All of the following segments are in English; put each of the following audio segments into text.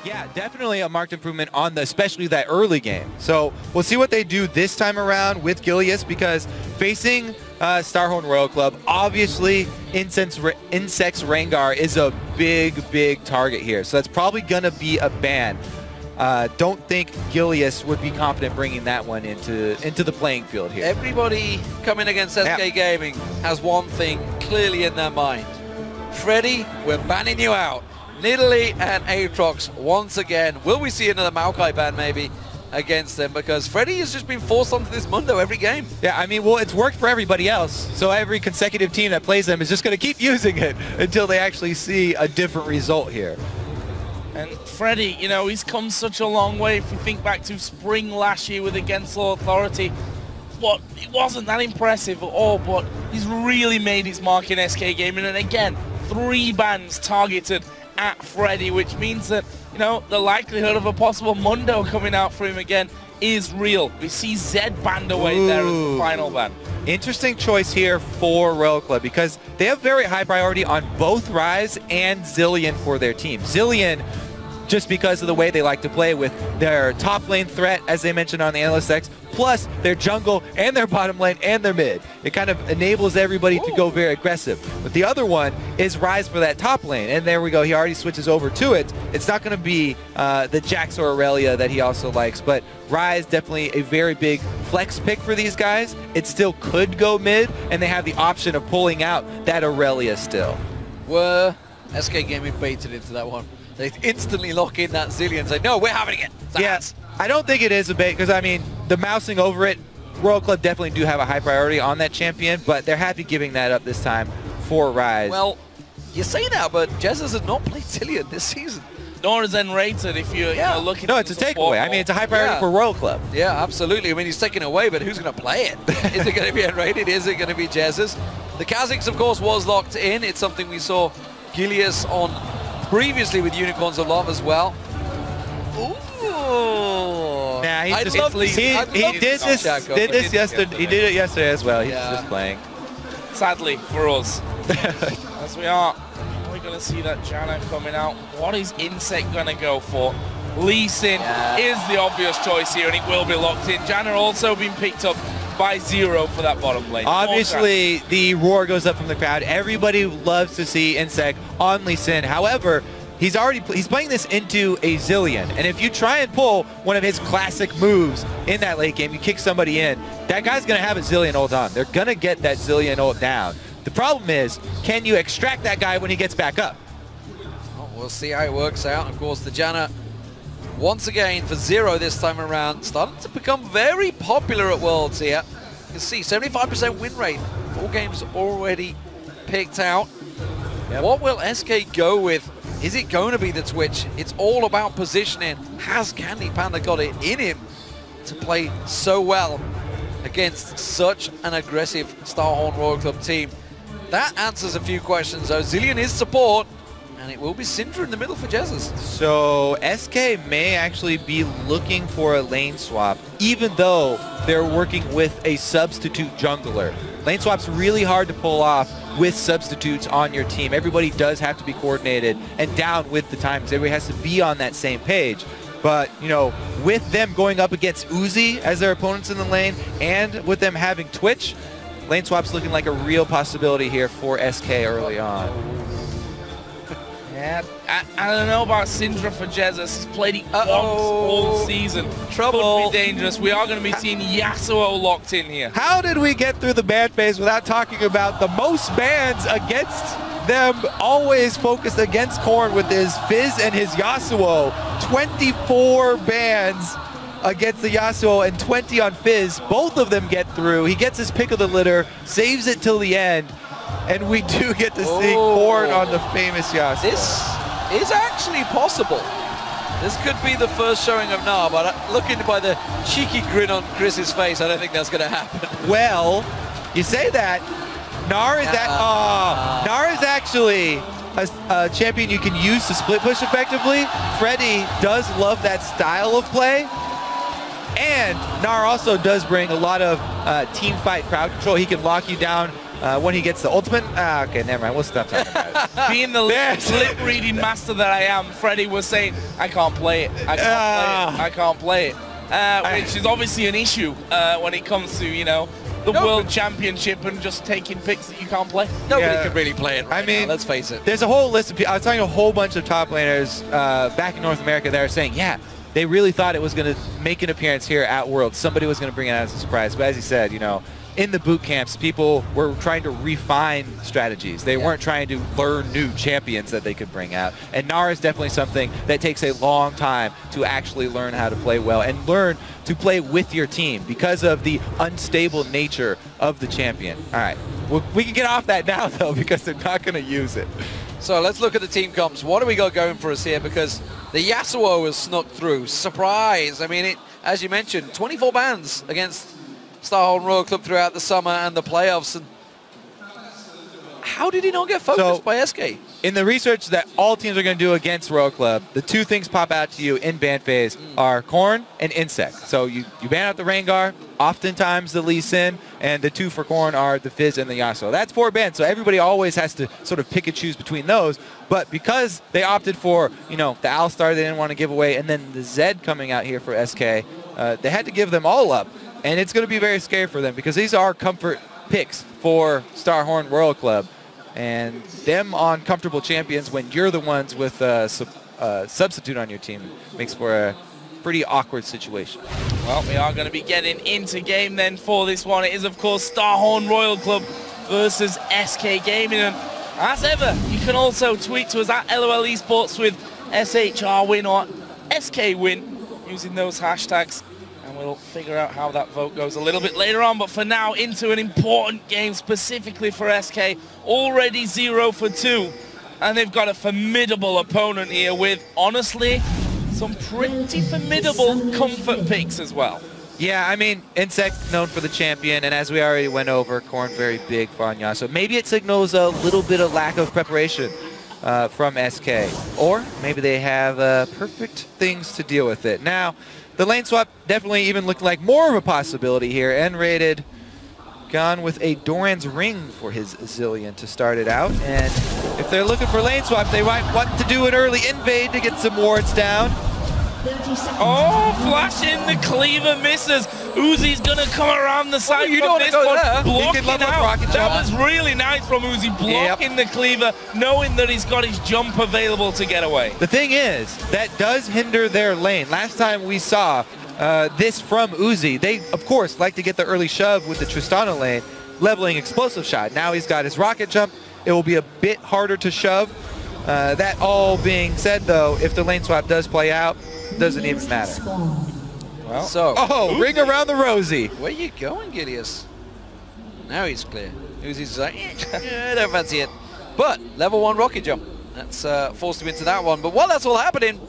Yeah, definitely a marked improvement on especially that early game. So we'll see what they do this time around with Gilius, because facing Starhorn Royal Club, obviously Insect's Rengar is a big target here. So that's probably going to be a ban. Don't think Gilius would be confident bringing that one into the playing field here. Everybody coming against SK Gaming has one thing clearly in their mind. Freddy, we're banning you out. Nidalee and Aatrox once again. Will we see another Maokai ban maybe against them? Because Freddy has just been forced onto this Mundo every game. Yeah, I mean, well, it's worked for everybody else. So every consecutive team that plays them is just going to keep using it until they actually see a different result here. And Freddy, you know, he's come such a long way. If you think back to spring last year with the Gensel Authority, but it wasn't that impressive at all, but he's really made his mark in SK Gaming. And again, 3 bans targeted at Freddy, which means that, you know, the likelihood of a possible Mundo coming out for him again is real. We see Zed banned away there as the final ban. Interesting choice here for Royal Club, because they have very high priority on both Ryze and Zilean for their team. Zilean, just because of the way they like to play with their top lane threat, as they mentioned on the Analyst X, plus their jungle and their bottom lane and their mid. It kind of enables everybody to go very aggressive. But the other one is Ryze for that top lane, and there we go. He already switches over to it. It's not going to be the Jax or Aurelia that he also likes, but Ryze definitely a very big flex pick for these guys. It still could go mid, and they have the option of pulling out that Aurelia still. Were SK Gaming baited into that one? They instantly lock in that Zilean and say, no, we're having it. Yes, I don't think it is a bait, because, I mean, the mousing over it, Royal Club definitely do have a high priority on that champion, but they're happy giving that up this time for Ryze. Well, you say that, but Jesus has not played Zilean this season. Nor is Enrated if you're looking. No, it's a takeaway. I mean, it's a high priority for Royal Club. Yeah, absolutely. I mean, he's taken away, but who's going to play it? Is it going to be Enrated? Is it going to be Jesus? The Kha'Zix, of course, was locked in. It's something we saw Gilius on previously with Unicorns of Love as well. Ooh. Nah, he did this yesterday. He did it yesterday as well. He's just playing. Sadly for us, as we are going to see that Janna coming out. What is Insect going to go for? Lee Sin is the obvious choice here, and it will be locked in. Janna also been picked up by Zero for that bottom lane. Obviously, the roar goes up from the crowd. Everybody loves to see Insect on Lee Sin. However, he's playing this into a Zilean, and if you try and pull one of his classic moves in that late game, you kick somebody in, that guy's going to have a Zilean ult on. They're going to get that Zilean ult down. The problem is, can you extract that guy when he gets back up? Well, we'll see how it works out. Of course, the Janna, once again, for Zero this time around, starting to become very popular at Worlds here. You can see 75% win rate. 4 games already picked out. What will SK go with? Is it going to be the Twitch? It's all about positioning. Has Candy Panda got it in him to play so well against such an aggressive Starhorn Royal Club team? That answers a few questions though. Zilean is support, and it will be Syndra in the middle for Jesus. So SK may actually be looking for a lane swap, even though they're working with a substitute jungler. Lane swap's really hard to pull off with substitutes on your team. Everybody does have to be coordinated and down with the timings. Everybody has to be on that same page. But, you know, with them going up against Uzi as their opponents in the lane, and with them having Twitch, lane swap's looking like a real possibility here for SK early on. Yeah, I don't know about Syndra for Jesus. He's played it once all season. Trouble. Could be dangerous. We are going to be seeing Yasuo locked in here. How did we get through the ban phase without talking about the most bans against them, always focused against Korn with his Fizz and his Yasuo? 24 bans against the Yasuo and 20 on Fizz. Both of them get through. He gets his pick of the litter, saves it till the end, and we do get to see Korn on the famous Yasuo. This is actually possible. This could be the first showing of Gnar, but looking by the cheeky grin on Chris's face, I don't think that's going to happen. Well, you say that. Gnar is actually a champion you can use to split push effectively. Freddy does love that style of play. And Gnar also does bring a lot of team fight crowd control. He can lock you down when he gets the ultimate. Okay, never mind. We'll stop talking about it. Being the lip-reading master that I am, Freddie was saying, I can't play it. I can't play it. I can't play it. Which is obviously an issue when it comes to, you know, the World Championship and just taking picks that you can't play. Nobody can really play it right now, let's face it. There's a whole list of people. I was talking to a whole bunch of top laners back in North America that are saying, yeah, they really thought it was going to make an appearance here at Worlds. Somebody was going to bring it out as a surprise. But as you said, you know, in the boot camps, people were trying to refine strategies. They weren't trying to learn new champions that they could bring out. And Nara is definitely something that takes a long time to actually learn how to play well and learn to play with your team because of the unstable nature of the champion. All right, we can get off that now, though, because they're not going to use it. So let's look at the team comps. What do we got going for us here? Because the Yasuo has snuck through. Surprise! I mean, as you mentioned, 24 bans against Starholm Royal Club throughout the summer and the playoffs. And how did he not get focused by SK? In the research that all teams are going to do against Royal Club, the two things pop out to you in ban phase are Corn and Insect. So you ban out the Rengar, oftentimes the Lee Sin, and the two for Corn are the Fizz and the Yasuo. That's 4 bans, so everybody always has to sort of pick and choose between those. But because they opted for, you know, the Alistar they didn't want to give away, and then the Zed coming out here for SK, they had to give them all up. And it's going to be very scary for them because these are comfort picks for Starhorn Royal Club. And them on comfortable champions when you're the ones with a substitute on your team makes for a pretty awkward situation. Well, we are going to be getting into game then for this one. It is, of course, Starhorn Royal Club versus SK Gaming. And as ever, you can also tweet to us at LOL eSports with SHR win or SK win using those hashtags. We'll figure out how that vote goes a little bit later on, but for now, into an important game specifically for SK. Already 0 for 2, and they've got a formidable opponent here with, honestly, some pretty formidable comfort picks as well. Yeah, I mean, Insect known for the champion, and as we already went over, Corn very big for Anya. So maybe it signals a little bit of lack of preparation from SK, or maybe they have perfect things to deal with it. Now, the lane swap definitely even looked like more of a possibility here. N-rated gone with a Doran's Ring for his Zilean to start it out. And if they're looking for lane swap, they might want to do an early invade to get some wards down. Oh, flash in the cleaver misses. Uzi's gonna come around the side you from this one, blocking out. That was really nice from Uzi, blocking the cleaver, knowing that he's got his jump available to get away. The thing is, that does hinder their lane. Last time we saw this from Uzi, they, of course, like to get the early shove with the Tristana lane, leveling explosive shot. Now he's got his rocket jump. It will be a bit harder to shove. That all being said, though, if the lane swap does play out, doesn't even matter. Well, so, ring around the rosy. Where you going, Gideus? Now he's clear. Uzi's like, I don't fancy it. But level 1 rocket jump. That's forced him into that one. But while that's all happening,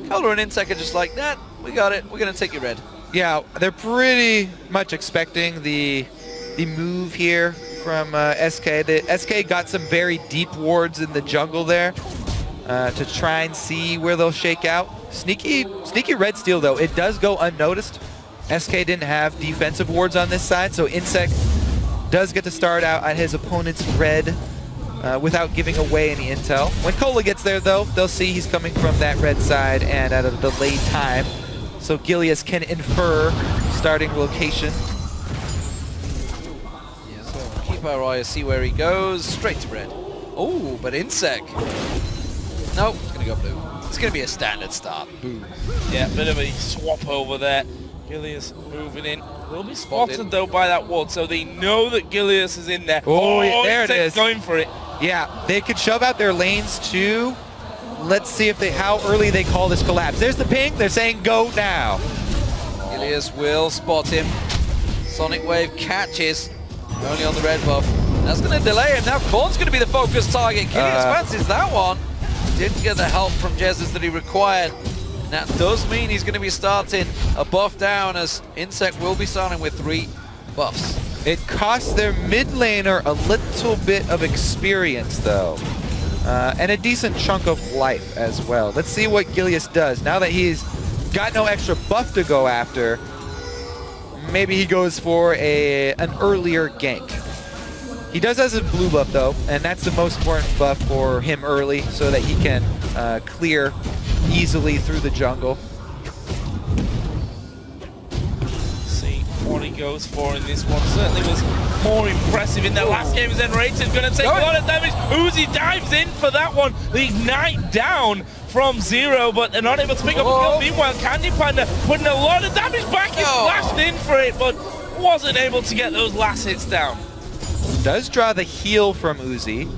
Color and Insect are just like, nah, we got it. We're going to take your red. Yeah, they're pretty much expecting the move here from SK. The SK got some very deep wards in the jungle there to try and see where they'll shake out. Sneaky red steal, though. It does go unnoticed. SK didn't have defensive wards on this side, so Insect does get to start out at his opponent's red without giving away any intel. When Cola gets there, though, they'll see he's coming from that red side and at a delayed time, so Gilius can infer starting location. Yeah, so keep our eye, see where he goes. Straight to red. Oh, but Insect. Nope, it's going to go blue. It's going to be a standard start. Boom. Yeah, bit of a swap over there. Gilius moving in. Will be spotted though by that ward, so they know that Gilius is in there. Oh, there it is. Going for it. Yeah, they could shove out their lanes too. Let's see if how early they call this collapse. There's the ping. They're saying go now. Gilius will spot him. Sonic Wave catches. Only on the red buff. That's going to delay him. Now Corn's going to be the focus target. Gilius fancies that one. Didn't get the help from Jesus that he required. And that does mean he's going to be starting a buff down, as Insect will be starting with 3 buffs. It costs their mid laner a little bit of experience, though. And a decent chunk of life as well. Let's see what Gilius does. Now that he's got no extra buff to go after, maybe he goes for an earlier gank. He does has a blue buff though, and that's the most important buff for him early so that he can clear easily through the jungle. See what he goes for in this one. Certainly was more impressive in that last game. Enrated going to take a lot of damage. Uzi dives in for that one. The Ignite down from Zero, but they're not able to pick up a kill. Meanwhile, Candy Panda putting a lot of damage back. He splashed in for it, but wasn't able to get those last hits down. Does draw the heal from Uzi,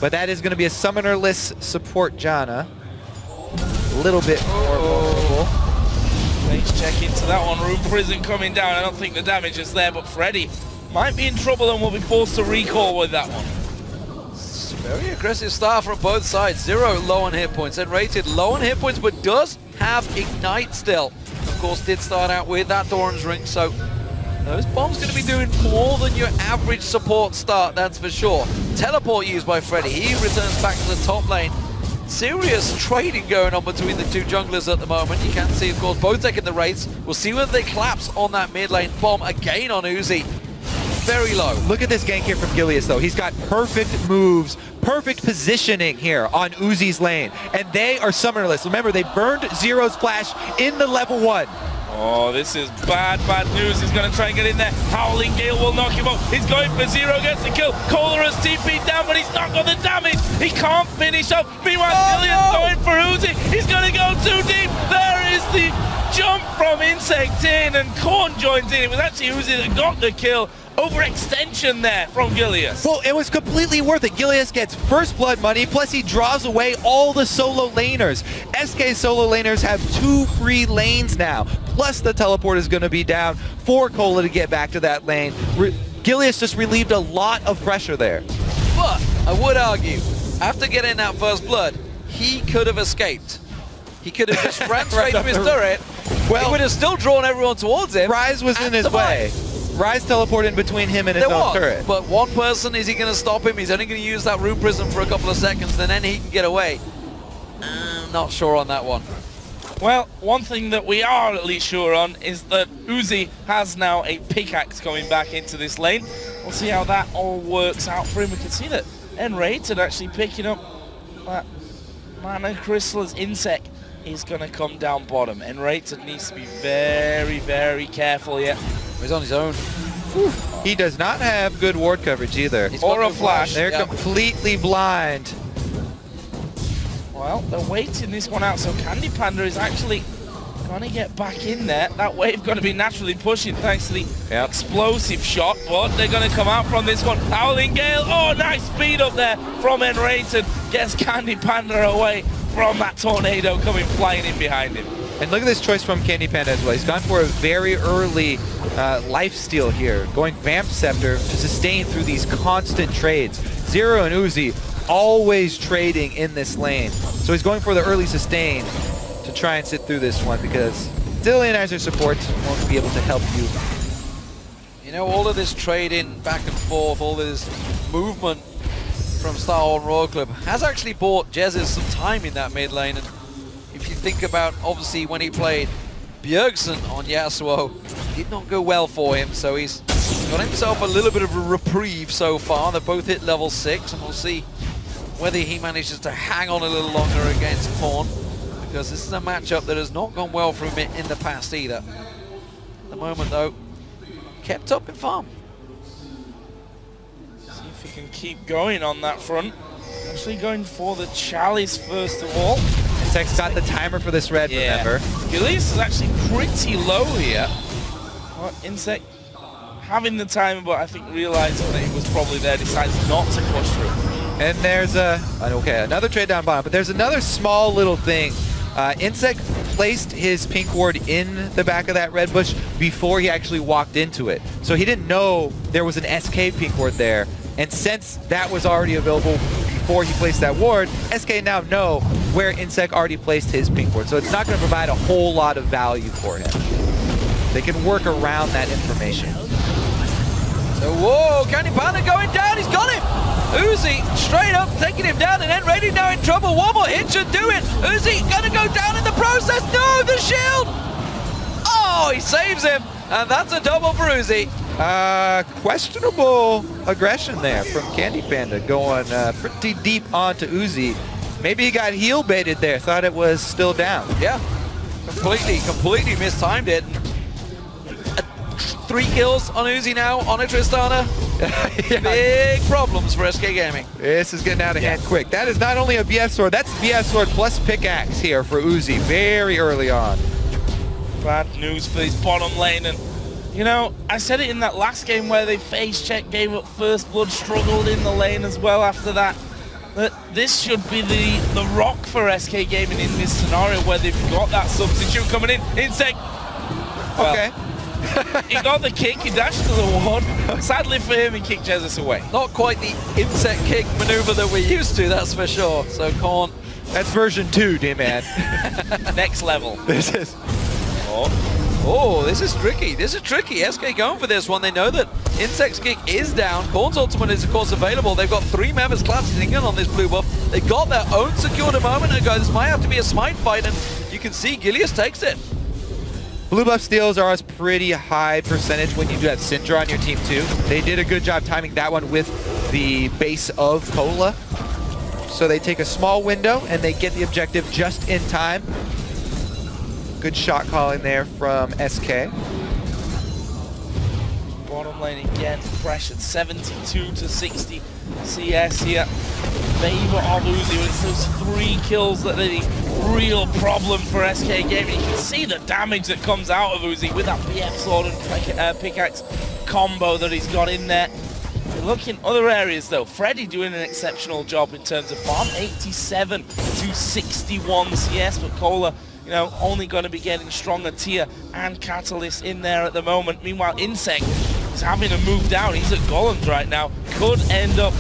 but that is going to be a summonerless support Janna. A little bit more vulnerable. Let's check into that one. Room Prison coming down. I don't think the damage is there, but Freddy might be in trouble and will be forced to recall with that one. Very aggressive start from both sides. Zero low on hit points, and Rated low on hit points, but does have Ignite still. Of course, did start out with that Doran's Ring, so those bombs going to be doing more than your average support start, that's for sure. Teleport used by Freddy. He returns back to the top lane. Serious trading going on between the two junglers at the moment. You can see, of course, both taking the rates. We'll see whether they collapse on that mid lane. Bomb again on Uzi. Very low. Look at this gank here from Gilius, though. He's got perfect moves, perfect positioning here on Uzi's lane. And they are summonerless. Remember, they burned Zero's flash in the level 1. Oh, this is bad news. He's going to try and get in there. Howling Gale will knock him up. He's going for Zero, gets the kill. Kohler has TP'd down, but he's not got the damage. He can't finish up. Meanwhile, Zillion's going for Uzi. He's going to go too deep. There is the jump from Insect in, and Korn joins in. It was actually Uzi that got the kill. Overextension there from Gilius. Well, it was completely worth it. Gilius gets first blood money, plus he draws away all the solo laners. SK solo laners have 2 free lanes now, plus the teleport is going to be down for Cola to get back to that lane. Gilius just relieved a lot of pressure there. But I would argue, after getting that first blood, he could have escaped. He could have just ran straight to his turret. Well, he would have still drawn everyone towards him. Rise was in his way. Rise teleported in between him and his own turret. But one person, is he going to stop him? He's only going to use that Room Prism for a couple of seconds, and then he can get away. Not sure on that one. Well, one thing that we are at least sure on is that Uzi has now a pickaxe coming back into this lane. We'll see how that all works out for him. We can see that Enrated actually picking up that Mana Crystal as Insect is going to come down bottom. Enrated needs to be very, very careful here. He's on his own. Whew. He does not have good ward coverage either. Or a flash. They're completely blind. Well, they're waiting this one out, so Candy Panda is actually going to get back in there. That wave going to be naturally pushing thanks to the explosive shot. But they're going to come out from this one. Howling Gale. Oh, nice speed up there from Enrated. Gets Candy Panda away from that tornado coming flying in behind him. And look at this choice from Candy Panda as well. He's gone for a very early lifesteal here, going Vamp Scepter to sustain through these constant trades. Zero and Uzi always trading in this lane. So he's going for the early sustain to try and sit through this one, because Dillian as your support won't be able to help you. You know, all of this trading back and forth, all this movement from Star One Royal Club has actually bought Jesus some time in that mid lane. And if you think about, obviously, when he played Bjergsen on Yasuo, it did not go well for him, so he's got himself a little bit of a reprieve so far. They both hit level 6, and we'll see whether he manages to hang on a little longer against Korn, because this is a matchup that has not gone well for him in the past either. At the moment, though, kept up in farm. See if he can keep going on that front. Actually going for the Chalice first of all. Insect's got the timer for this red, remember. Gilius is actually pretty low here. Well, Insect having the timer, but I think realizing that he was probably there, decides not to push through. And there's another trade down bottom, but there's another small little thing. Insect placed his pink ward in the back of that red bush before he actually walked into it. So he didn't know there was an SK pink ward there. And since that was already available before he placed that ward, SK now know where Insect already placed his pink ward. So it's not going to provide a whole lot of value for him. They can work around that information. So, whoa, Candy Panda going down, he's got him! Uzi straight up taking him down, and then Enrated now in trouble. One more hit should do it. Uzi gonna go down in the process. No, the shield! Oh, he saves him, and that's a double for Uzi. Questionable aggression there from Candy Panda, going pretty deep onto Uzi. Maybe he got heel baited there, thought it was still down. Yeah, completely mistimed it. 3 kills on Uzi now, on a Tristana. Yeah. Big problems for SK Gaming. This is getting out of hand quick. That is not only a BF sword, that's BF sword plus pickaxe here for Uzi very early on. Bad news for his bottom lane. And you know, I said it in that last game where they face check, gave up first blood, struggled in the lane as well after that. But this should be the rock for SK Gaming in this scenario where they've got that substitute coming in. Insect. Well, okay. He got the kick, he dashed to the ward. Sadly for him, he kicked Jesus away. Not quite the insect kick maneuver that we're used to, that's for sure. So Korn. That's version 2, D-Man. Next level. This is... Oh, this is tricky. This is tricky. SK going for this one. They know that Insect's kick is down. Korn's ultimate is, of course, available. They've got 3 members collapsing in on this blue buff. They got their own secured a moment ago. This might have to be a smite fight, and you can see Gilius takes it. Blue buff steals are a pretty high percentage when you do have Syndra on your team too. They did a good job timing that one with the base of Cola. So they take a small window and they get the objective just in time. Good shot calling there from SK. Bottom lane again, pressured 72 to 60 CS here. Favor of Uzi, it's those 3 kills that are the real problem for SK Gaming. You can see the damage that comes out of Uzi with that BF sword and pickaxe combo that he's got in there. Look in other areas though, Freddy doing an exceptional job in terms of farm, 87 to 61 CS, but Cola, you know, only going to be getting stronger tier and Catalyst in there at the moment. Meanwhile, Insect is having to move down. He's at Golems right now. Could end up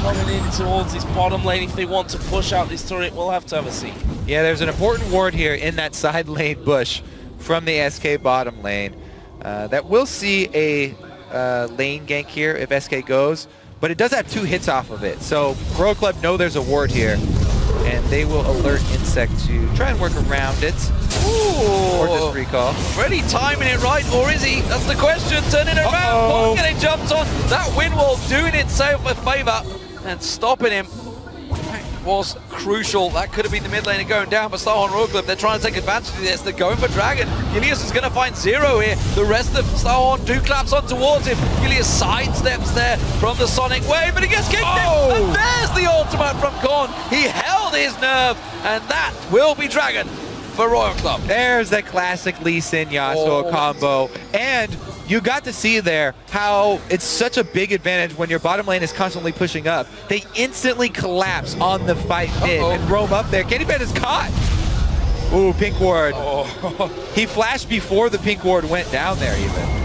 coming in towards this bottom lane if they want to push out this turret. We'll have to have a see. Yeah, there's an important ward here in that side lane bush from the SK bottom lane. That will see a lane gank here if SK goes, but it does have 2 hits off of it. So Royal Club know there's a ward here, and they will alert Insect to try and work around it. Ooh. Or just recall. Really timing it right, or is he? That's the question. Turning it around. Korn getting jumped on. That wind wall doing itself a favor and stopping him was crucial. That could have been the mid lane going down, but Starhorn Royal Club, they're trying to take advantage of this. They're going for Dragon. Gilius is going to find Zero here. The rest of Starhorn do claps on towards him. Gilius sidesteps there from the Sonic Wave, but he gets kicked in. And there's the ultimate from Korn. He held his nerve, and that will be Dragon for Royal Club. There's that classic Lee Sin Yasuo combo. And you got to see there how it's such a big advantage when your bottom lane is constantly pushing up. They instantly collapse on the fight mid and roam up there. Candy Panda is caught. Ooh, pink ward. He flashed before the pink ward went down there even.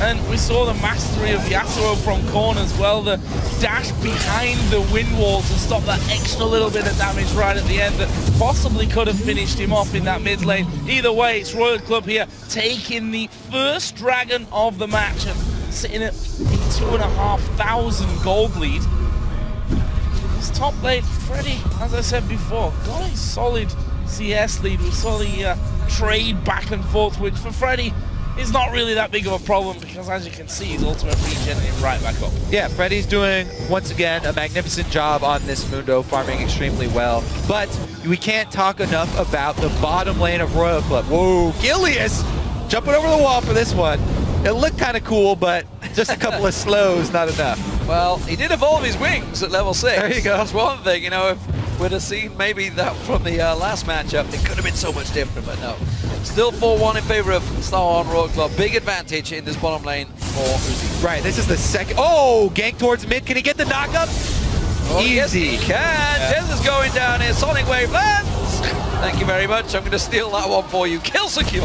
And we saw the mastery of Yasuo from Korn as well, the dash behind the wind wall to stop that extra little bit of damage right at the end that possibly could have finished him off in that mid lane. Either way, it's Royal Club here taking the first Dragon of the match and sitting at a 2,500 gold lead. This top lane, Freddy, as I said before, got a solid CS lead. We saw the trade back and forth, which for Freddy is not really that big of a problem because, as you can see, his ultimate regen is right back up. Yeah, Freddy's doing, once again, a magnificent job on this Mundo, farming extremely well. But we can't talk enough about the bottom lane of Royal Club. Whoa, Gilius jumping over the wall for this one. It looked kind of cool, but just a couple of slows, not enough. Well, he did evolve his wings at level 6. There you go. That's one thing, you know, if we'd have seen maybe that from the last matchup, it could have been so much different, but no. Still 4-1 in favor of Starhorn Royal Club. Big advantage in this bottom lane for Uzi. Right, this is the second. Oh, gank towards mid. Can he get the knockup? Oh, Easy. yes, he can. Yeah. Jez is going down here. Sonic Wave lands. Thank you very much. I'm going to steal that one for you. Kill secured.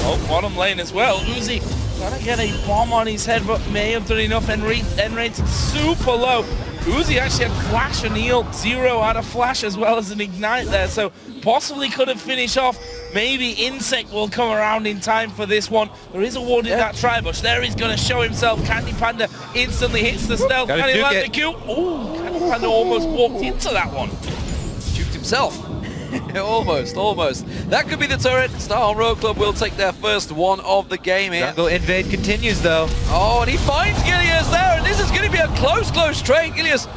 Oh, bottom lane as well. Uzi gonna get a bomb on his head, but may have done enough. And rate's super low. Uzi actually had flash and heal. Zero had a flash as well as an ignite there, so possibly could have finished off. Maybe Insect will come around in time for this one. There is a ward in that tri-bush. There he's going to show himself. Candy Panda instantly hits the stealth. Can he land the Q? Oh, Candy Panda almost walked into that one. Juked himself. Almost, almost. That could be the turret. Star Road Club will take their first one of the game here. Jungle invade continues though. Oh, and he finds Gilius there, and this is going to be a close trade. Gilius,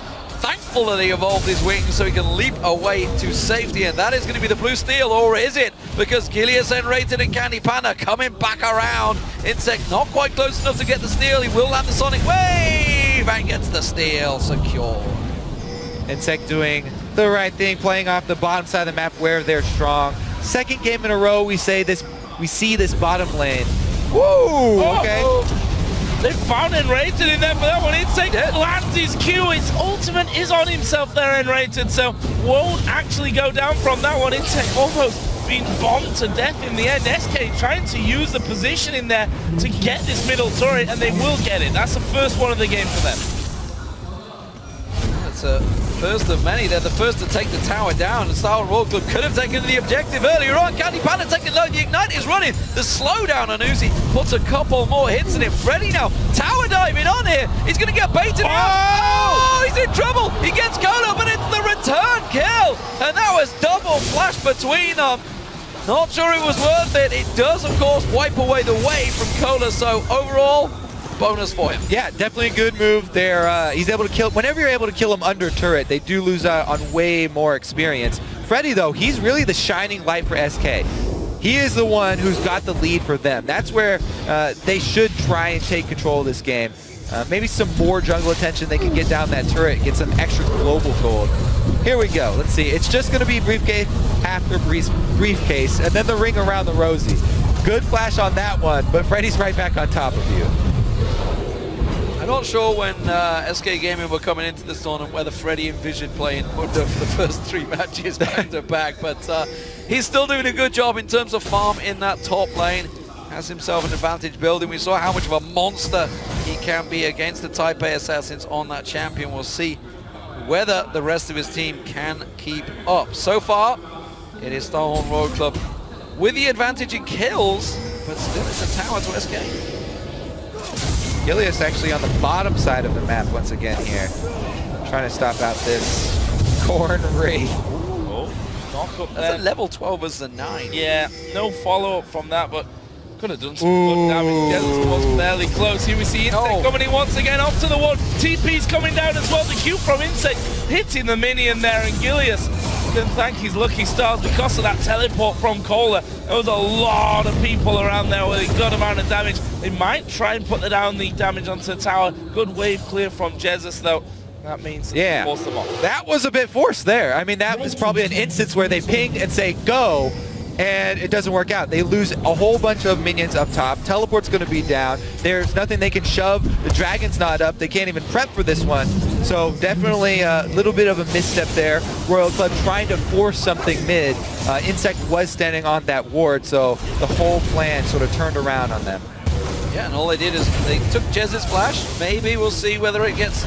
thankful that he evolved his wings so he can leap away to safety, and that is going to be the blue steal, or is it? Because Gilius and Rated and Candy Panda coming back around. Insect not quite close enough to get the steal. He will land the Sonic Wave and gets the steal secure. Insect doing the right thing, playing off the bottom side of the map where they're strong. Second game in a row we see this bottom lane. Woo! Okay. They found Enrated in there for that one. Insect lands his Q. His ultimate is on himself there, Enrated, so won't actually go down from that one. Insect almost being bombed to death in the end. SK trying to use the position in there to get this middle turret, and they will get it. That's the first one of the game for them. That's a first of many. They're the first to take the tower down, and Star Road Club could have taken the objective earlier on. Candy Panda taking low. The Ignite is running. The slowdown on Uzi puts a couple more hits in him. Freddy now tower diving on here. He's going to get baited out. Oh, he's in trouble. He gets Cola, but it's the return kill. And that was double flash between them. Not sure it was worth it. It does, of course, wipe away the wave from Cola. So overall, bonus for him. Yeah, definitely a good move there. He's able to kill. Whenever you're able to kill him under turret, they do lose out on way more experience. Freddy, though, he's really the shining light for SK. He is the one who's got the lead for them. That's where they should try and take control of this game. Maybe some more jungle attention. They can get down that turret, get some extra global gold. Here we go. Let's see. It's just going to be briefcase after briefcase, and then the ring around the Rosie. Good flash on that one, but Freddy's right back on top of you. I'm not sure when SK Gaming were coming into this tournament whether Freddy envisioned playing Mundo for the first 3 matches back to back, but he's still doing a good job in terms of farm in that top lane. Has himself an advantage building. We saw how much of a monster he can be against the Type A assassins on that champion. We'll see whether the rest of his team can keep up. So far, it is Starhorn Road Club with the advantage in kills, but still it's a tower to SK. Gilius actually on the bottom side of the map once again here. Trying to stop out this Corn Wraith. Oh, knock up That's there. a level 12 as the 9. Yeah, no follow-up from that, but could have done some good damage. Dennis was fairly close. Here we see Insect coming in once again up to the wall. TP's coming down as well. The Q from Insect hitting the minion there, and Gilius can thank his lucky stars because of that teleport from Cola. There was a lot of people around there with a good amount of damage. They might try and put down the damage onto the tower. Good wave clear from Jesus though. That means force them off. That was a bit forced there. I mean, that was probably an instance where they ping and say go, and it doesn't work out. They lose a whole bunch of minions up top. Teleport's going to be down. There's nothing they can shove. The dragon's not up. They can't even prep for this one. So definitely a little bit of a misstep there. Royal Club trying to force something mid. Insect was standing on that ward, so the whole plan sort of turned around on them. Yeah, and all they did is they took Jez's flash. Maybe we'll see whether it gets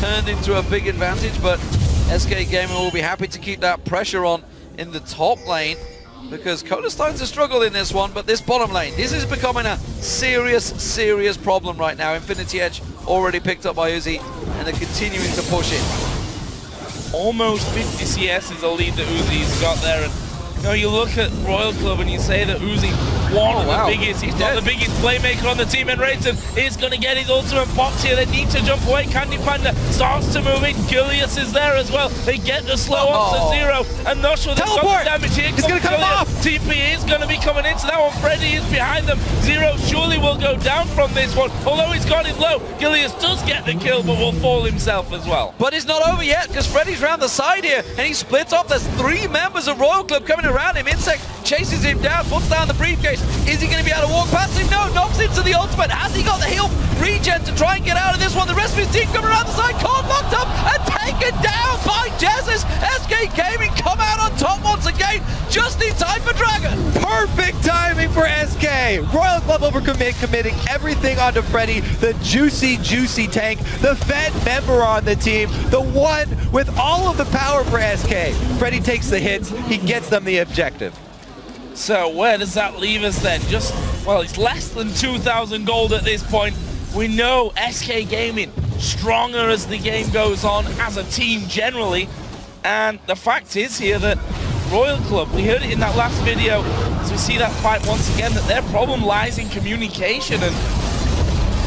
turned into a big advantage, but SK Gaming will be happy to keep that pressure on in the top lane, because Cola's starting to struggle in this one, but this bottom lane, this is becoming a serious problem right now. Infinity Edge already picked up by Uzi, and they're continuing to push it. Almost 50 CS is the lead that Uzi's got there, and you know, you look at Royal Club and you say that Uzi, one of the biggest, he's not the biggest playmaker on the team, and Rayton is going to get his ultimate pops here. They need to jump away. Candy Panda starts to move in. Gilius is there as well. They get the slow off to zero. I'm not sure they've got the damage here. It's going to come off. TP is going to be coming into that one. Freddy is behind them. Zero surely will go down from this one, although he's got him low. Gilius does get the kill, but will fall himself as well. But it's not over yet, because Freddy's round the side here, and he splits off. There's 3 members of Royal Club coming around him. Insect chases him down, puts down the briefcase. Is he going to be able to walk past him? No, knocks into the ultimate. Has he got the heal regen to try and get out of this one? The rest of his team coming around the side. Caught locked up and taken down by Jesus. SK Gaming come out on top once again, just in time for Dragon. Perfect timing for SK. Royal Club committing everything onto Freddy, the juicy tank, the Fed member on the team, the one with all of the power for SK. Freddy takes the hits, he gets them the objective. So where does that leave us then? Just, well, it's less than 2,000 gold at this point. We know SK Gaming stronger as the game goes on as a team generally, and the fact is here that Royal Club, we heard it in that last video, as we see that fight once again, that their problem lies in communication. And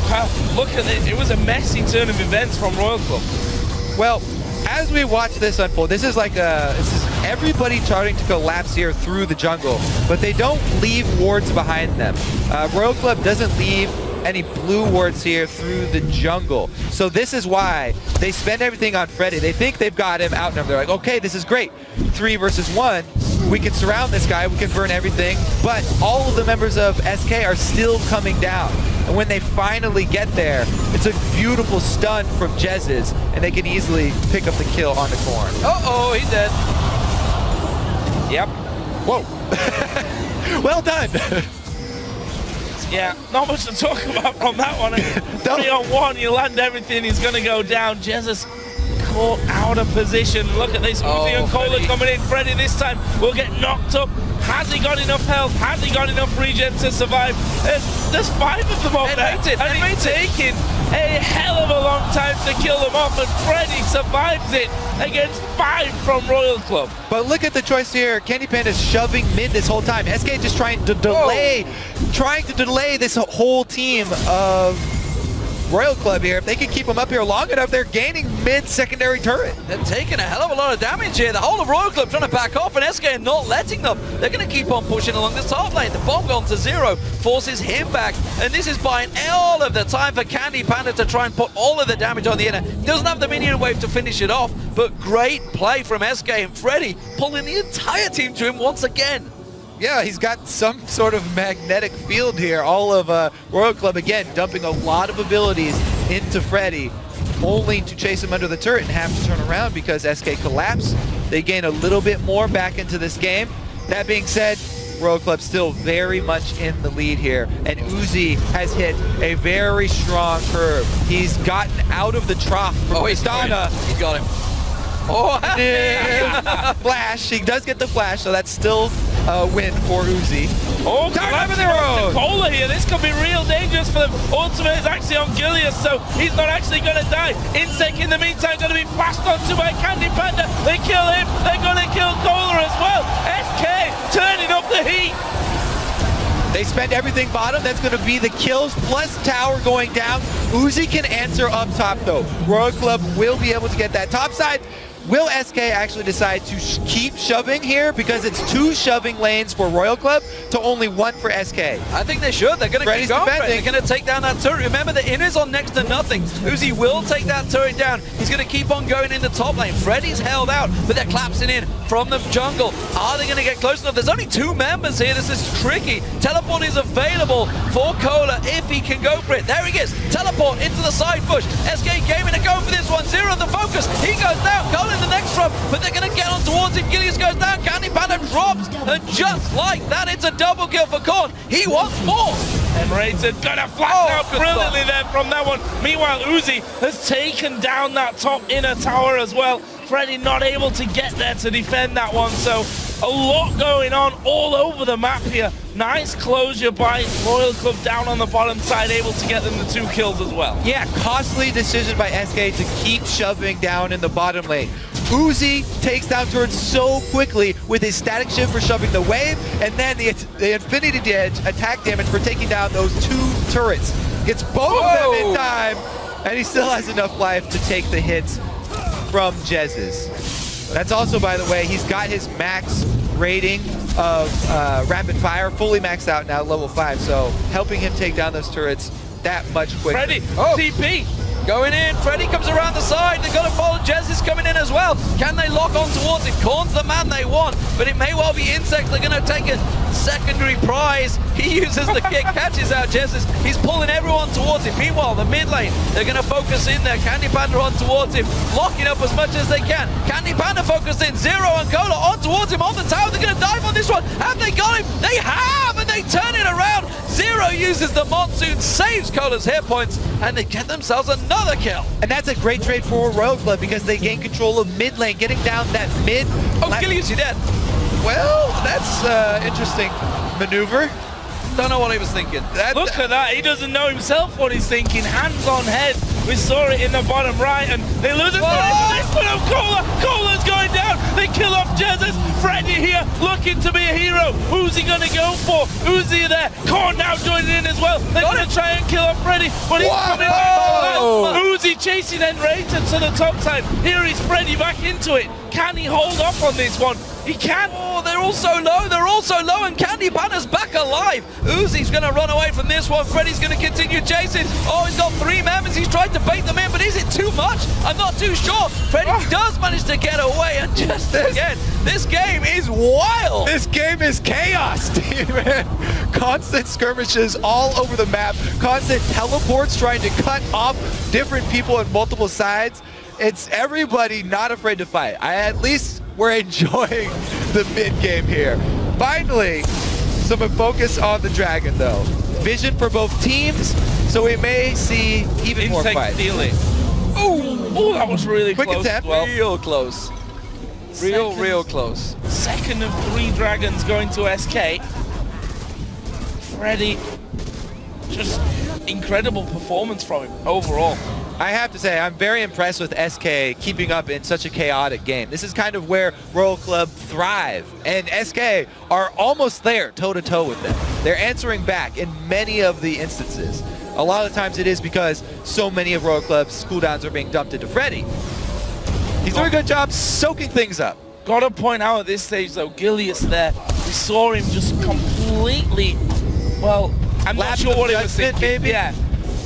well, look at it, it was a messy turn of events from Royal Club. Well, as we watch this unfold, this is everybody starting to collapse here through the jungle, but they don't leave wards behind them. Royal Club doesn't leave any blue wards here through the jungle. So this is why they spend everything on Freddy. They think they've got him outnumbered. They're like, okay, this is great. 3 versus 1. We can surround this guy, we can burn everything, but all of the members of SK are still coming down. And when they finally get there, it's a beautiful stun from Jez's, and they can easily pick up the kill on the Corn. Uh-oh, he's dead. Yep. Whoa. Well done. Yeah, not much to talk about from that one. 3-on-1, you land everything, he's going to go down. Jez is caught out of position. Look at this, Uzi and Cola coming in. Freddy this time will get knocked up. Has he got enough health? Has he got enough regen to survive? There's 5 of them up there, and it's taking a hell of a long time to kill them off, and Freddy survives it against 5 from Royal Club. But look at the choice here. Candy Panda's shoving mid this whole time. SK just trying to delay this whole team of Royal Club here. If they can keep them up here long enough, they're gaining mid-secondary turret. They're taking a hell of a lot of damage here. The whole of Royal Club trying to back off, and SK are not letting them. They're going to keep on pushing along the top lane. The bomb gone to 0 forces him back, and this is buying all of the time for Candy Panda to try and put all of the damage on the inner. Doesn't have the minion wave to finish it off, but great play from SK, and Freddy pulling the entire team to him once again. Yeah, he's got some sort of magnetic field here. All of Royal Club, again, dumping a lot of abilities into Freddy, only to chase him under the turret and have to turn around because SK collapsed. They gain a little bit more back into this game. That being said, Royal Club still very much in the lead here, and Uzi has hit a very strong curve. He's gotten out of the trough from Tristana. He got him. Oh, flash. He does get the flash, so that's still a win for Uzi. Oh, Cola here. This could be real dangerous for them. Ultimate is actually on Gilius, so he's not actually going to die. Insec in the meantime going to be flashed onto by Candy Panda. They kill him. They're going to kill Cola as well. SK turning up the heat. They spend everything bottom. That's going to be the kills plus tower going down. Uzi can answer up top though. Royal Club will be able to get that top side. Will SK actually decide to keep shoving here because it's 2 shoving lanes for Royal Club to only 1 for SK? I think they should. They're going to keep going. They're going to take down that turret. Remember, the inner's on next to nothing. Uzi will take that turret down. He's going to keep on going in the top lane. Freddy's held out, but they're collapsing in from the jungle. Are they going to get close enough? There's only 2 members here. This is tricky. Teleport is available for Cola if he can go for it. There he is. Teleport into the side bush. SK Gaming to go for this one. 0 the focus. He goes down. Cola in the next drop, but they're going to get on towards him. Gilius goes down. Candy Panda drops, and just like that, it's a double kill for Korn. He wants more. And Raider gonna flash out brilliantly there from that one. Meanwhile, Uzi has taken down that top inner tower as well. Freddy not able to get there to defend that one, so a lot going on all over the map here. Nice closure by Royal Club down on the bottom side, able to get them the 2 kills as well. Yeah, costly decision by SK to keep shoving down in the bottom lane. Uzi takes down turrets so quickly with his static shift for shoving the wave, and then the Infinity Edge attack damage for taking down those 2 turrets. Gets both of them in time, and he still has enough life to take the hits from Jez's. That's also, by the way, he's got his max rating of rapid fire fully maxed out now, level 5, so helping him take down those turrets that much quicker. Freddy, TP. Going in, Freddy comes around the side, they've got to follow, Jez is coming in as well. Can they lock on towards him? Korn's the man they want, but it may well be Insects. They're going to take a secondary prize. He uses the kick, catches out Jez's. He's pulling everyone towards him. Meanwhile, the mid lane, they're going to focus in there. Candy Panda on towards him, locking up as much as they can. Candy Panda focused in, 0 and Cola on towards him on the tower. They're going to dive on this one. Have they got him? They have, and they turn it around. 0 uses the Monsoon, saves Cola's hit points, and they get themselves another kill. And that's a great trade for Royal Club because they gain control of mid lane, getting down that mid. Oh, Gilius, you're dead. Well, that's interesting maneuver. Don't know what he was thinking. Look at that. He doesn't know himself what he's thinking. Hands on head. We saw it in the bottom right, and they lose it. This one of Cola. Cola's going down. They kill off Jesus. Freddy here looking to be a hero. Who's he going to go for? Who's he there? Korn now joining in as well. They're going to try and kill off Freddy, but he's coming back. Uzi chasing Enrated to the top side. Here is Freddy back into it. Can he hold off on this one? He can. Oh, they're all so low. They're all so low, and Candy Banner's back alive. Uzi's going to run away from this one. Freddy's going to continue chasing. Oh, he's got 3 members. He's tried to bait them in, but is it too much? I'm not too sure. Freddy does manage to get away, and just again, this game is wild. This game is chaos, team, man. Constant skirmishes all over the map. Constant teleports trying to cut off different people on multiple sides. It's everybody not afraid to fight. At least we're enjoying the mid game here. Finally, some focus on the Dragon though. Vision for both teams, so we may see even more fights. Oh, that was really quick close. Attempt. Well, Real close. Real close. Second of 3 Dragons going to SK. Freddy, just incredible performance from him overall. I have to say, I'm very impressed with SK keeping up in such a chaotic game. This is kind of where Royal Club thrive, and SK are almost there toe-to-toe with them. They're answering back in many of the instances. A lot of times it is because so many of Royal Club's cooldowns are being dumped into Freddy. He's doing a good job soaking things up. Gotta point out at this stage though, Gilius there, we saw him just completely, well, I'm not sure what he was thinking. Maybe? Yeah.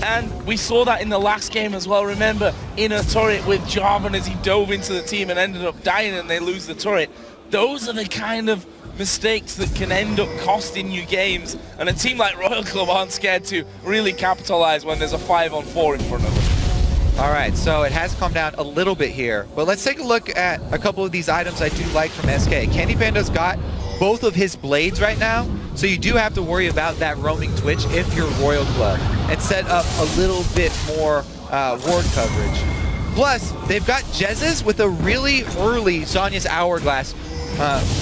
And we saw that in the last game as well. Remember, in a turret with Jarvan as he dove into the team and ended up dying and they lose the turret. Those are the kind of mistakes that can end up costing you games. And a team like Royal Club aren't scared to really capitalize when there's a 5-on-4 in front of them. All right, so it has calmed down a little bit here. But let's take a look at a couple of these items I do like from SK. Candy Panda's got both of his blades right now, so you do have to worry about that roaming Twitch if you're Royal Club and set up a little bit more ward coverage. Plus, they've got Jezzes with a really early Zhonya's Hourglass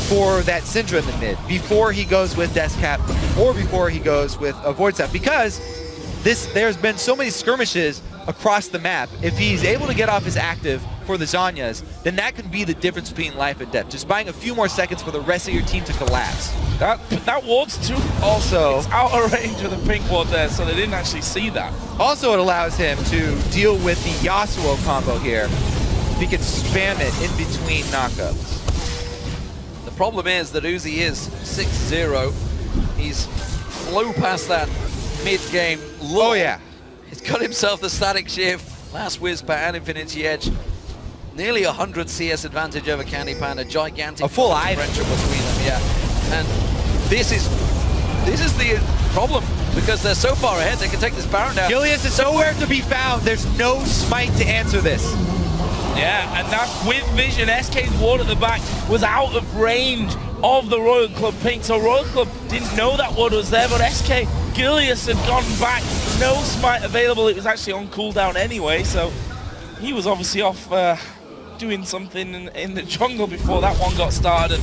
for that Syndra in the mid, before he goes with Death Cap or before he goes with a Void Staff, because there's been so many skirmishes across the map. If he's able to get off his active for the Zhonyas, then that can be the difference between life and death. Just buying a few more seconds for the rest of your team to collapse. That ward's too also it's out of range of the pink ward there, so they didn't actually see that. Also, it allows him to deal with the Yasuo combo here. He can spam it in between knockups. The problem is that Uzi is 6-0. He's flew past that mid-game lull. Oh yeah. He's got himself the Static Shift, Last Whisper and Infinity Edge. Nearly 100 CS advantage over Candy Panda. Gigantic a full differential between them, yeah. And this is the problem, because they're so far ahead, they can take this Baron down. Gilius is nowhere to be found. There's no smite to answer this. Yeah, and that's with Vision. SK's ward at the back was out of range of the Royal Club pink, so Royal Club didn't know that ward was there, but SK, Gilius had gone back, no smite available. It was actually on cooldown anyway, so he was obviously off doing something in the jungle before that one got started.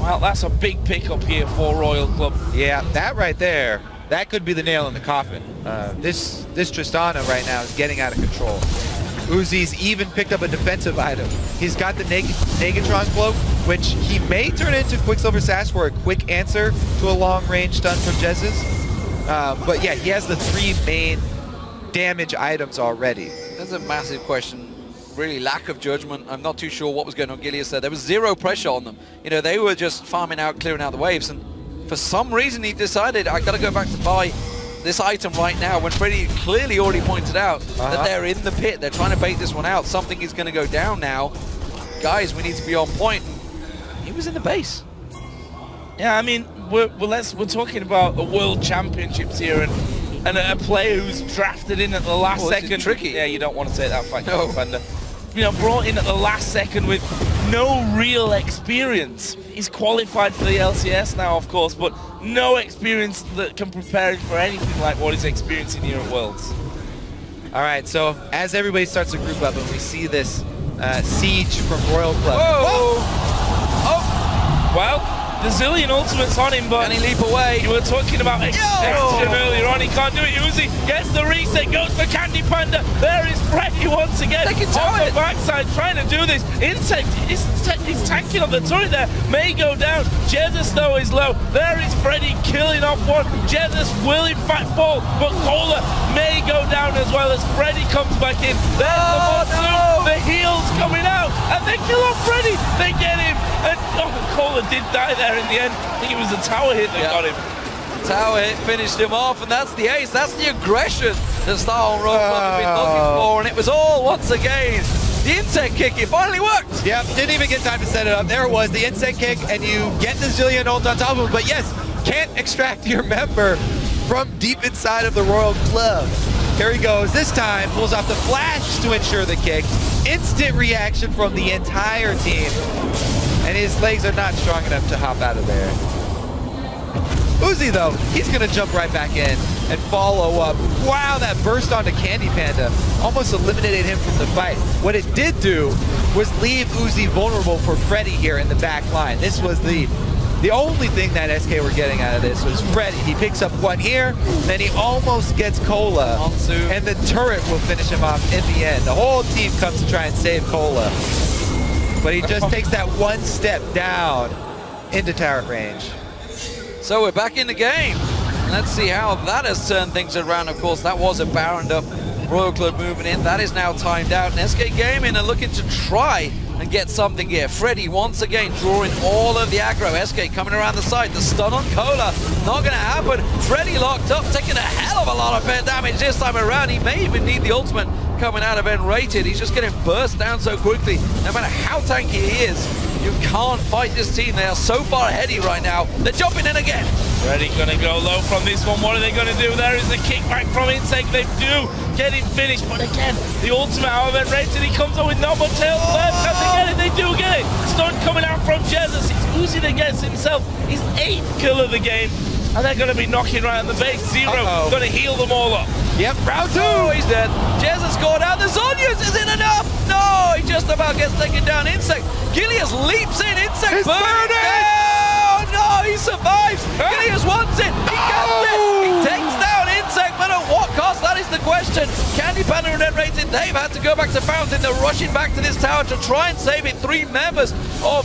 Well, that's a big pickup here for Royal Club. Yeah, that right there, that could be the nail in the coffin. This Tristana right now is getting out of control. Uzi's even picked up a defensive item. He's got the Negatron Cloak, which he may turn into Quicksilver Sash for a quick answer to a long-range stun from Jezzes. But yeah, he has the 3 main damage items already. That's a massive question. Really, lack of judgment. I'm not too sure what was going on Gilius there. There was 0 pressure on them. You know, they were just farming out, clearing out the waves, and for some reason he decided, I got to go back to buy this item right now, when Freddy clearly already pointed out that they're in the pit. They're trying to bait this one out. Something is going to go down now. Guys, we need to be on point. He was in the base. Yeah, I mean, we're talking about the World Championships here, and a player who's drafted in at the last second. Tricky. Yeah, you don't want to take that fight. No. You know, brought in at the last second with no real experience. He's qualified for the LCS now, of course, but no experience that can prepare him for anything like what he's experiencing here at Worlds. All right, so as everybody starts to group up and we see this siege from Royal Club. Whoa! Oh! Well, The Zillion ultimate's on him, but... Can he leap away? You were talking about extension earlier on. He can't do it. Uzi gets the reset, goes for Candy Panda. There is Freddy once again. They can on do the it. backside, trying to do this. Insect, he's tanking on the turret there. May go down. Jesus, though, is low. There is Freddy killing off one. Jesus will, in fact, fall, but Cola may go down as well as Freddy comes back in. There's the monsoon. The heal's coming out, and they kill off Freddy. They get him, and Cola did die there in the end. I think it was the tower hit that got him. Tower hit finished him off, and that's the ace. That's the aggression that Star on Road Club have been looking for, and it was all, once again, the insect kick. It finally worked. Yep, didn't even get time to set it up. There it was, the insect kick, and you get the Zillion ult on top of him, but yes, can't extract your member from deep inside of the Royal Club. Here he goes. This time, pulls off the flash to ensure the kick. Instant reaction from the entire team. And his legs are not strong enough to hop out of there. Uzi, though, he's going to jump right back in and follow up. Wow, that burst onto Candy Panda almost eliminated him from the fight. What it did do was leave Uzi vulnerable for Freddy here in the back line. This was the only thing that SK were getting out of this was Freddy. He picks up one here, then he almost gets Cola, and the turret will finish him off in the end. The whole team comes to try and save Cola, but he just takes that one step down into turret range. So we're back in the game. Let's see how that has turned things around. Of course, that was a bound up Royal Club moving in. That is now timed out, and SK Gaming are looking to try and get something here. Freddy once again drawing all of the aggro. SK coming around the side. The stun on Cola, not going to happen. Freddy locked up, taking a hell of a lot of fair damage this time around. He may even need the ultimate coming out of N-rated. He's just getting burst down so quickly. No matter how tanky he is, you can't fight this team. They are so far ahead right now. They're jumping in again. Freddy gonna go low from this one. What are they gonna do? There is the kickback from Insect. They do get him finished, but again, the ultimate out of N-rated. He comes up with no more tails left. Can they get it? They do get it. Stun coming out from Jesus. It's Uzi that gets himself his 8th kill of the game. And they're gonna be knocking right on the base. Zero gonna heal them all up. Yep, round 2. Oh, he's dead. Jez has scored out. The Zonyas isn't enough. No, he just about gets taken down. Insect. Gilius leaps in. Insect burning down. No, he survives. Gilius wants it. He gets it. He takes down Insect, but at what cost? That is the question. Candy Panda and N-rated, they've had to go back to Fountain. They're rushing back to this tower to try and save it. 3 members of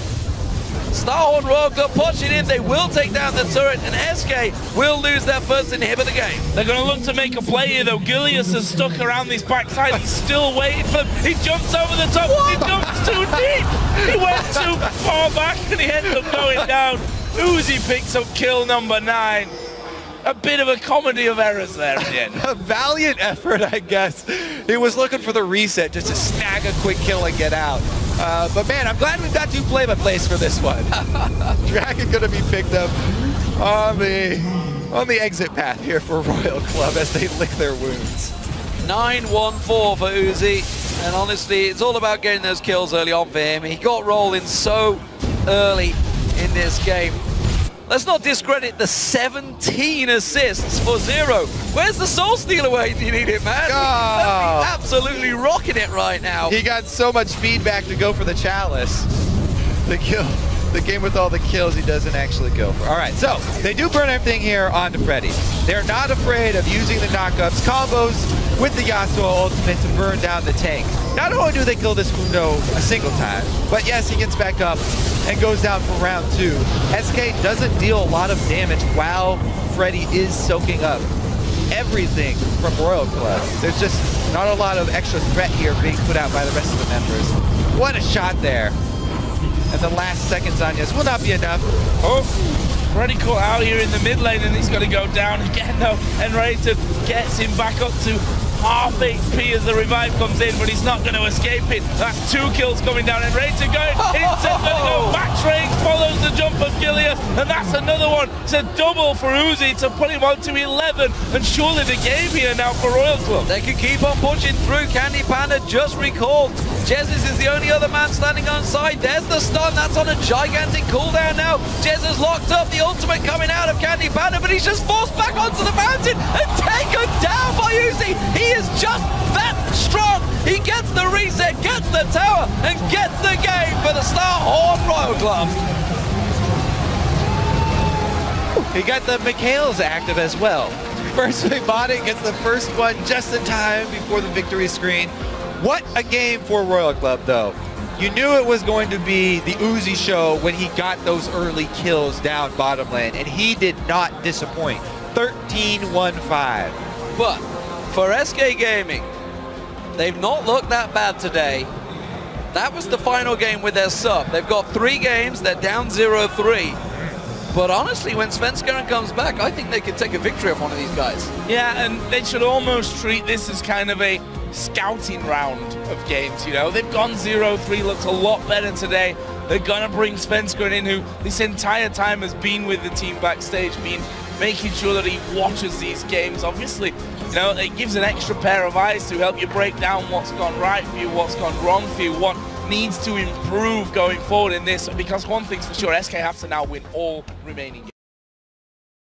Starhorn Royal Club pushing in. They will take down the turret, and SK will lose their first inhib of the game. They're going to look to make a play here, though. Gilius has stuck around this backside. He's still waiting for them. He jumps over the top. What? He jumps too deep. He went too far back, and he ended up going down. Uzi picks up kill number 9. A bit of a comedy of errors there at the end. A valiant effort, I guess. He was looking for the reset just to snag a quick kill and get out. But man, I'm glad we've got 2 play-by-plays for this one. Dragon gonna be picked up on the exit path here for Royal Club as they lick their wounds. 9-1-4 for Uzi, and honestly, it's all about getting those kills early on for him. He got rolling so early in this game. Let's not discredit the 17 assists for Zero. Where's the Soul Steal away? Do you need it, man? Oh. He's absolutely rocking it right now. He got so much feedback to go for the Chalice. The kill. The game with all the kills he doesn't actually go for. All right, so they do burn everything here onto Freddy. They're not afraid of using the knockups, combos with the Yasuo ultimate to burn down the tank. Not only do they kill this Mundo a single time, but yes, he gets back up and goes down for round 2. SK doesn't deal a lot of damage while Freddy is soaking up everything from Royal Club. There's just not a lot of extra threat here being put out by the rest of the members. What a shot there. And the last seconds on Yes will not be enough. Oh, Freddy caught out here in the mid lane, and he's got to go down again though. N-rated gets him back up to half HP as the revive comes in, but he's not going to escape it. That's 2 kills coming down. N-rated going into go. Max range follows the jump of Gilius, and that's another one. It's a double for Uzi to put him on to 11, and surely the game here now for Royal Club. They can keep on pushing through. Candy Panda just recalled. Jesus is the only other man standing on side. There's the stun. That's on a gigantic cooldown now. Jesus locked up. The ultimate coming out of Candy Panda, but he's just forced back onto the mountain and taken down by Uzi. He is just that strong. He gets the reset, gets the tower, and gets the game for the Starhorn Royal Club. He got the Mikhails active as well. First Body gets the first one just in time before the victory screen. What a game for Royal Club, though. You knew it was going to be the Uzi show when he got those early kills down bottom lane, and he did not disappoint. 13-1-5. But for SK Gaming, they've not looked that bad today. That was the final game with their sub. They've got 3 games, they're down 0-3. But honestly, when Svenskeren comes back, I think they could take a victory off one of these guys. Yeah, and they should almost treat this as kind of a scouting round of games, you know. They've gone 0-3, looks a lot better today. They're gonna bring Svenskeren in, who this entire time has been with the team backstage, making sure that he watches these games. Obviously, you know, it gives an extra pair of eyes to help you break down what's gone right for you, what's gone wrong for you, what needs to improve going forward in this, because one thing's for sure, SK have to now win all remaining games.